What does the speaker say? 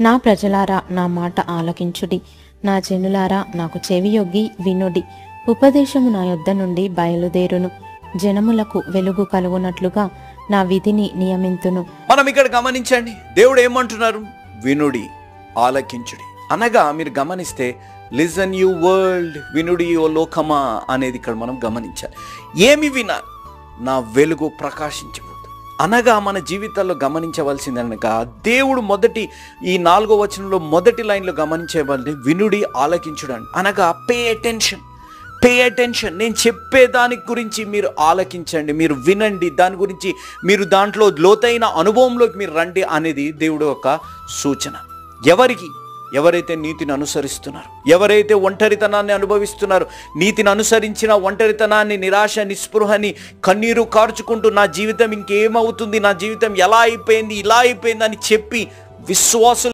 నా ప్రజలారా నా మాట ఆలకించుడి, నా జనులారా నాకు చెవియొగ్గి వినుడి. ఉపదేశము నా యొద్ద నుండి బయలుదేరును, జనములకు వెలుగు కలుగునట్లుగా నా విధిని నియమింతును. మనం ఇక్కడ గమనించండి, దేవుడు ఏమంటున్నారు? వినుడి, ఆలకించుడి అనగా మీరు గమనిస్తే లిజన్ యు వరల్డ్, వినుడి ఓ లోకమా అనేది ఇక్కడ మనం గమనించాలి. ఏమి వినాలి? నా వెలుగు ప్రకాశించబోతుంది అనగా మన జీవితాల్లో గమనించవలసింది అనగా దేవుడు మొదటి ఈ 4వ వచనంలో మొదటి లైన్లో గమనించవలసింది వినుడి, ఆలకించుడు అనగా పే అటెన్షన్. Pay attention. నేను చెప్పేదాని గురించి మీరు ఆలకించండి, మీరు వినండి, దాని గురించి మీరు దాంట్లో లోతైన అనుభవంలోకి మీరు రండి అనేది దేవుడు యొక్క సూచన. ఎవరికి? ఎవరైతే నీతిని అనుసరిస్తున్నారు, ఎవరైతే ఒంటరితనాన్ని అనుభవిస్తున్నారు, నీతిని అనుసరించిన ఒంటరితనాన్ని, నిరాశ, నిస్పృహని కన్నీరు కార్చుకుంటూ నా జీవితం ఇంకేమవుతుంది, నా జీవితం ఎలా అయిపోయింది, ఇలా అయిపోయింది అని చెప్పి విశ్వాసులు